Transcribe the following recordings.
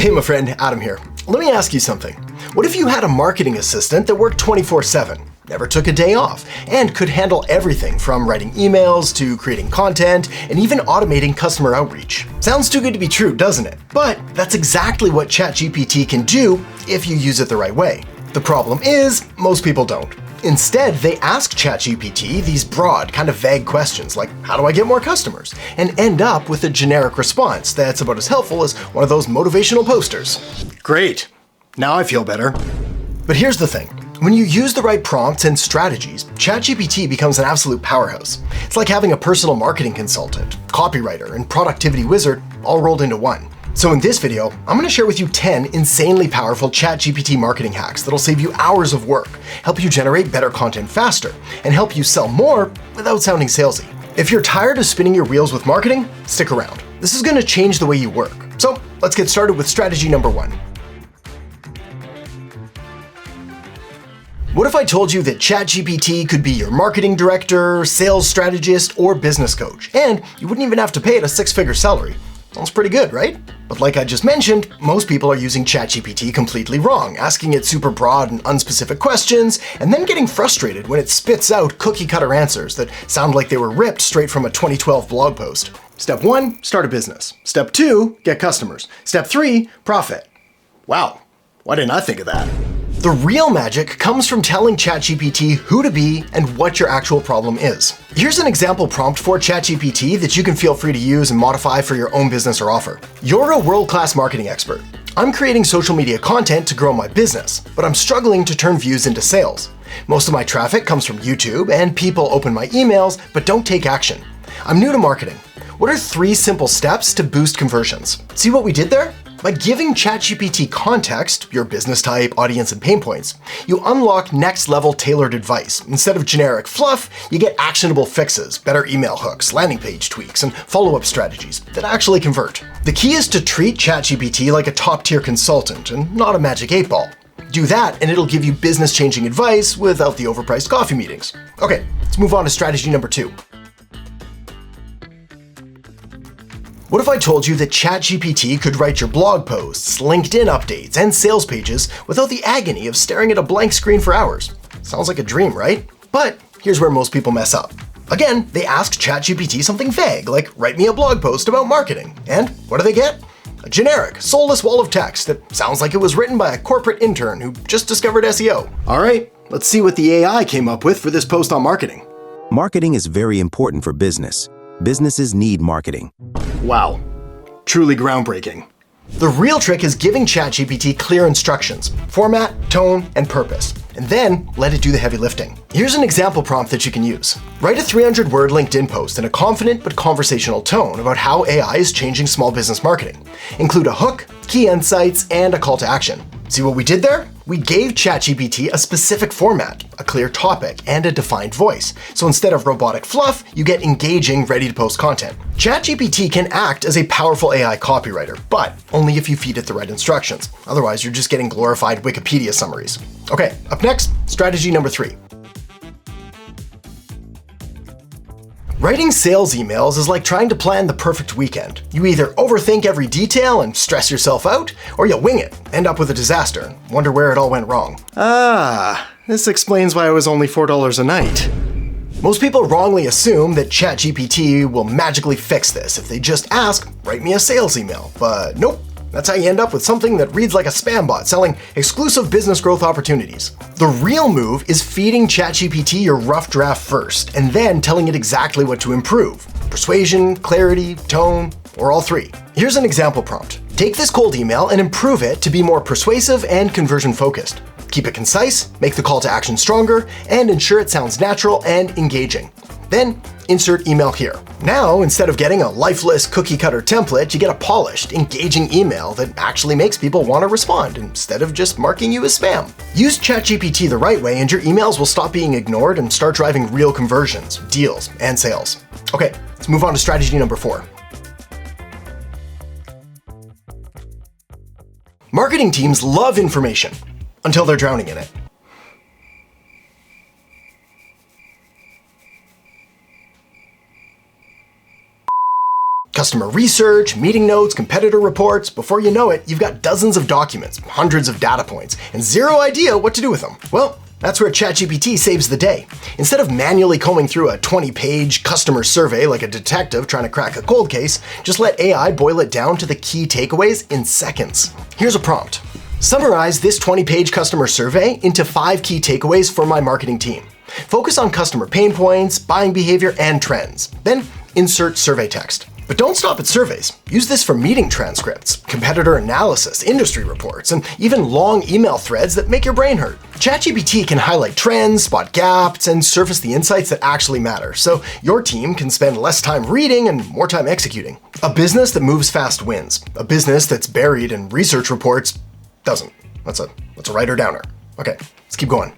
Hey my friend, Adam here. Let me ask you something. What if you had a marketing assistant that worked 24/7, never took a day off, and could handle everything from writing emails to creating content and even automating customer outreach? Sounds too good to be true, doesn't it? But that's exactly what ChatGPT can do if you use it the right way. The problem is, most people don't. Instead, they ask ChatGPT these broad, kind of vague questions like, how do I get more customers? And end up with a generic response that's about as helpful as one of those motivational posters. Great. Now I feel better. But here's the thing. When you use the right prompts and strategies, ChatGPT becomes an absolute powerhouse. It's like having a personal marketing consultant, copywriter, and productivity wizard all rolled into one. So in this video, I'm going to share with you 10 insanely powerful ChatGPT marketing hacks that'll save you hours of work, help you generate better content faster, and help you sell more without sounding salesy. If you're tired of spinning your wheels with marketing, stick around. This is going to change the way you work. So let's get started with strategy number 1. What if I told you that ChatGPT could be your marketing director, sales strategist, or business coach, and you wouldn't even have to pay it a 6-figure salary? Sounds pretty good, right? But like I just mentioned, most people are using ChatGPT completely wrong, asking it super broad and unspecific questions, and then getting frustrated when it spits out cookie-cutter answers that sound like they were ripped straight from a 2012 blog post. Step 1, start a business. Step 2, get customers. Step 3, profit. Wow, why didn't I think of that? The real magic comes from telling ChatGPT who to be and what your actual problem is. Here's an example prompt for ChatGPT that you can feel free to use and modify for your own business or offer. You're a world-class marketing expert. I'm creating social media content to grow my business, but I'm struggling to turn views into sales. Most of my traffic comes from YouTube, and people open my emails but don't take action. I'm new to marketing. What are 3 simple steps to boost conversions? See what we did there? By giving ChatGPT context, your business type, audience, and pain points, you unlock next-level tailored advice. Instead of generic fluff, you get actionable fixes, better email hooks, landing page tweaks, and follow-up strategies that actually convert. The key is to treat ChatGPT like a top-tier consultant and not a magic 8-ball. Do that, and it'll give you business-changing advice without the overpriced coffee meetings. Okay, let's move on to strategy number 2. What if I told you that ChatGPT could write your blog posts, LinkedIn updates, and sales pages without the agony of staring at a blank screen for hours? Sounds like a dream, right? But here's where most people mess up. Again, they ask ChatGPT something vague, like write me a blog post about marketing. And what do they get? A generic, soulless wall of text that sounds like it was written by a corporate intern who just discovered SEO. All right, let's see what the AI came up with for this post on marketing. Marketing is very important for business. Businesses need marketing. Wow, truly groundbreaking. The real trick is giving ChatGPT clear instructions, format, tone, and purpose, and then let it do the heavy lifting. Here's an example prompt that you can use. Write a 300-word LinkedIn post in a confident but conversational tone about how AI is changing small business marketing. Include a hook, key insights, and a call to action. See what we did there? We gave ChatGPT a specific format, a clear topic, and a defined voice. So instead of robotic fluff, you get engaging, ready-to-post content. ChatGPT can act as a powerful AI copywriter, but only if you feed it the right instructions. Otherwise, you're just getting glorified Wikipedia summaries. Okay, up next, strategy number 3. Writing sales emails is like trying to plan the perfect weekend. You either overthink every detail and stress yourself out, or you wing it, end up with a disaster, and wonder where it all went wrong. This explains why it was only $4 a night. Most people wrongly assume that ChatGPT will magically fix this if they just ask, write me a sales email, but nope. That's how you end up with something that reads like a spam bot selling exclusive business growth opportunities. The real move is feeding ChatGPT your rough draft first, and then telling it exactly what to improve. Persuasion, clarity, tone, or all 3. Here's an example prompt. Take this cold email and improve it to be more persuasive and conversion focused. Keep it concise, make the call to action stronger, and ensure it sounds natural and engaging. Then insert email here. Now, instead of getting a lifeless cookie-cutter template, you get a polished, engaging email that actually makes people want to respond instead of just marking you as spam. Use ChatGPT the right way and your emails will stop being ignored and start driving real conversions, deals, and sales. Okay, let's move on to strategy number 4. Marketing teams love information until they're drowning in it. customer research, meeting notes, competitor reports. Before you know it, you've got dozens of documents, hundreds of data points, and zero idea what to do with them. Well, that's where ChatGPT saves the day. Instead of manually combing through a 20-page customer survey like a detective trying to crack a cold case, just let AI boil it down to the key takeaways in seconds. Here's a prompt. Summarize this 20-page customer survey into 5 key takeaways for my marketing team. Focus on customer pain points, buying behavior, and trends. Then insert survey text. But don't stop at surveys. Use this for meeting transcripts, competitor analysis, industry reports, and even long email threads that make your brain hurt. ChatGPT can highlight trends, spot gaps, and surface the insights that actually matter, so your team can spend less time reading and more time executing. A business that moves fast wins. A business that's buried in research reports doesn't. That's a writer downer. Okay, let's keep going.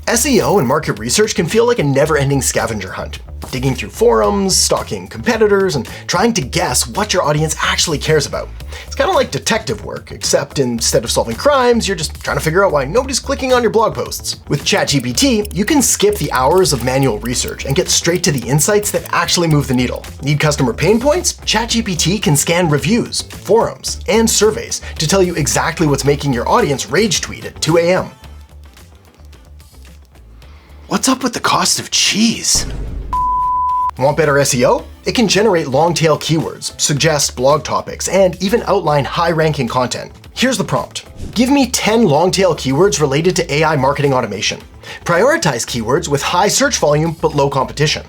SEO and market research can feel like a never-ending scavenger hunt, digging through forums, stalking competitors, and trying to guess what your audience actually cares about. It's kind of like detective work, except instead of solving crimes, you're just trying to figure out why nobody's clicking on your blog posts. With ChatGPT, you can skip the hours of manual research and get straight to the insights that actually move the needle. Need customer pain points? ChatGPT can scan reviews, forums, and surveys to tell you exactly what's making your audience rage tweet at 2 a.m. What's up with the cost of cheese? Want better SEO? It can generate long-tail keywords, suggest blog topics, and even outline high-ranking content. Here's the prompt. Give me 10 long-tail keywords related to AI marketing automation. Prioritize keywords with high search volume but low competition.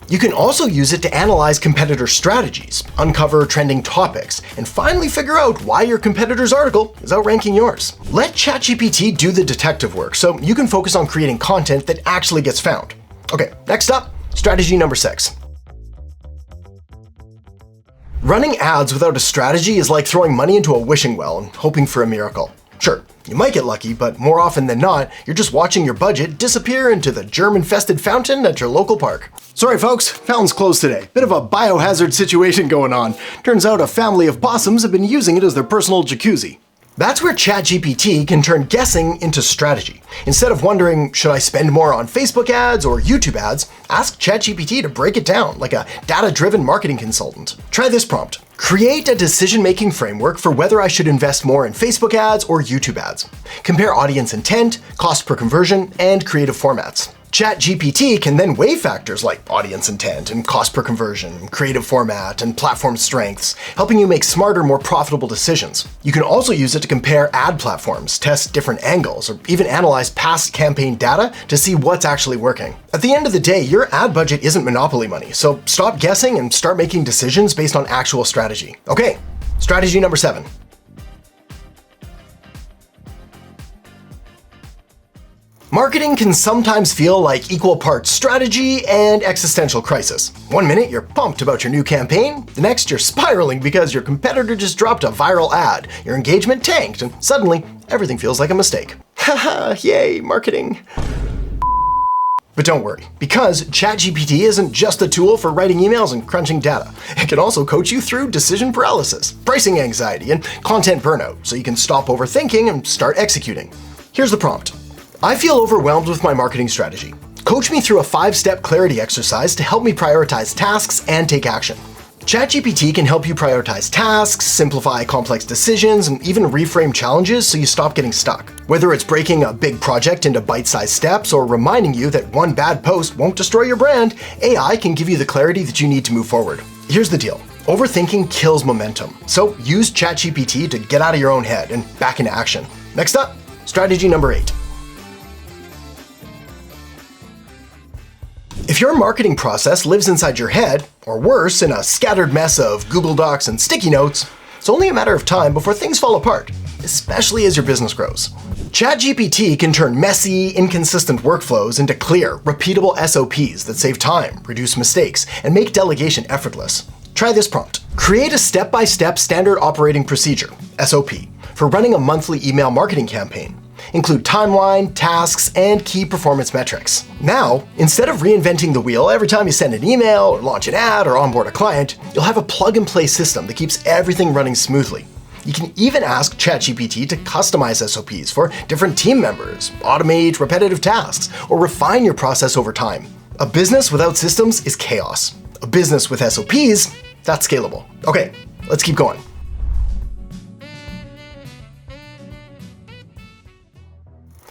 You can also use it to analyze competitor strategies, uncover trending topics, and finally figure out why your competitor's article is outranking yours. Let ChatGPT do the detective work so you can focus on creating content that actually gets found. Okay, next up, strategy number 6. Running ads without a strategy is like throwing money into a wishing well and hoping for a miracle. Sure, you might get lucky, but more often than not, you're just watching your budget disappear into the germ-infested fountain at your local park. Sorry folks, fountain's closed today. Bit of a biohazard situation going on. Turns out a family of possums have been using it as their personal jacuzzi. That's where ChatGPT can turn guessing into strategy. Instead of wondering, should I spend more on Facebook ads or YouTube ads, ask ChatGPT to break it down like a data-driven marketing consultant. Try this prompt. Create a decision-making framework for whether I should invest more in Facebook ads or YouTube ads. Compare audience intent, cost per conversion, and creative formats. ChatGPT can then weigh factors like audience intent and cost per conversion, creative format, and platform strengths, helping you make smarter, more profitable decisions. You can also use it to compare ad platforms, test different angles, or even analyze past campaign data to see what's actually working. At the end of the day, your ad budget isn't monopoly money, so stop guessing and start making decisions based on actual strategy. Okay, strategy number 7. Marketing can sometimes feel like equal parts strategy and existential crisis. One minute you're pumped about your new campaign, the next you're spiraling because your competitor just dropped a viral ad, your engagement tanked, and suddenly everything feels like a mistake. Haha, yay, marketing. But don't worry, because ChatGPT isn't just a tool for writing emails and crunching data. It can also coach you through decision paralysis, pricing anxiety, and content burnout, so you can stop overthinking and start executing. Here's the prompt. I feel overwhelmed with my marketing strategy. Coach me through a 5-step clarity exercise to help me prioritize tasks and take action. ChatGPT can help you prioritize tasks, simplify complex decisions, and even reframe challenges so you stop getting stuck. Whether it's breaking a big project into bite-sized steps or reminding you that one bad post won't destroy your brand, AI can give you the clarity that you need to move forward. Here's the deal. Overthinking kills momentum, so use ChatGPT to get out of your own head and back into action. Next up, strategy number 8. If your marketing process lives inside your head, or worse, in a scattered mess of Google Docs and sticky notes, it's only a matter of time before things fall apart, especially as your business grows. ChatGPT can turn messy, inconsistent workflows into clear, repeatable SOPs that save time, reduce mistakes, and make delegation effortless. Try this prompt. Create a step-by-step standard operating procedure, SOP, for running a monthly email marketing campaign. Include timeline, tasks, and key performance metrics. Now, instead of reinventing the wheel every time you send an email or launch an ad or onboard a client, you'll have a plug-and-play system that keeps everything running smoothly. You can even ask ChatGPT to customize SOPs for different team members, automate repetitive tasks, or refine your process over time. A business without systems is chaos. A business with SOPs, that's scalable. Okay, let's keep going.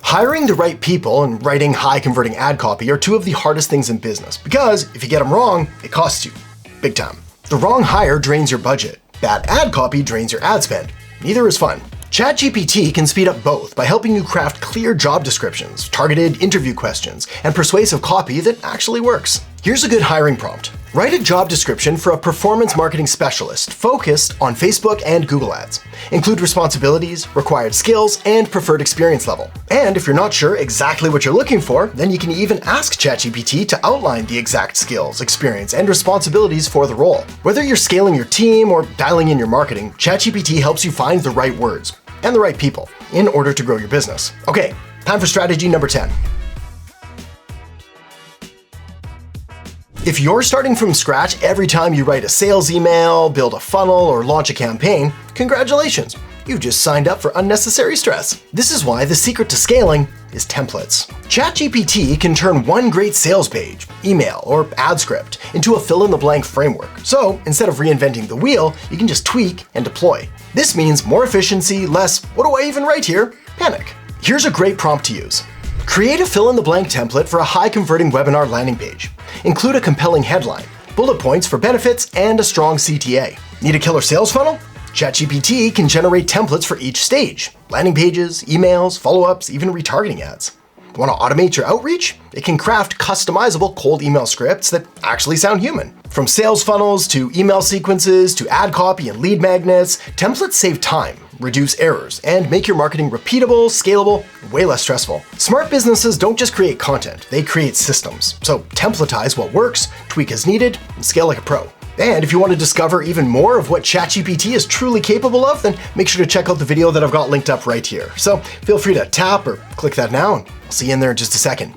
Hiring the right people and writing high-converting ad copy are two of the hardest things in business because if you get them wrong, it costs you. Big time. The wrong hire drains your budget. Bad ad copy drains your ad spend. Neither is fun. ChatGPT can speed up both by helping you craft clear job descriptions, targeted interview questions, and persuasive copy that actually works. Here's a good hiring prompt. Write a job description for a performance marketing specialist focused on Facebook and Google Ads. Include responsibilities, required skills, and preferred experience level. And if you're not sure exactly what you're looking for, then you can even ask ChatGPT to outline the exact skills, experience, and responsibilities for the role. Whether you're scaling your team or dialing in your marketing, ChatGPT helps you find the right words and the right people in order to grow your business. Okay, time for strategy number 10. If you're starting from scratch every time you write a sales email, build a funnel, or launch a campaign, congratulations, you've just signed up for unnecessary stress. This is why the secret to scaling is templates. ChatGPT can turn one great sales page, email, or ad script into a fill-in-the-blank framework. So instead of reinventing the wheel, you can just tweak and deploy. This means more efficiency, less, what do I even write here? Panic. Here's a great prompt to use. Create a fill-in-the-blank template for a high-converting webinar landing page. Include a compelling headline, bullet points for benefits, and a strong CTA. Need a killer sales funnel? ChatGPT can generate templates for each stage. Landing pages, emails, follow-ups, even retargeting ads. Want to automate your outreach? It can craft customizable cold email scripts that actually sound human. From sales funnels to email sequences to ad copy and lead magnets, templates save time, reduce errors, and make your marketing repeatable, scalable, and way less stressful. Smart businesses don't just create content, they create systems. So templatize what works, tweak as needed, and scale like a pro. And if you want to discover even more of what ChatGPT is truly capable of, then make sure to check out the video that I've got linked up right here. So feel free to tap or click that now, and I'll see you in there in just a second.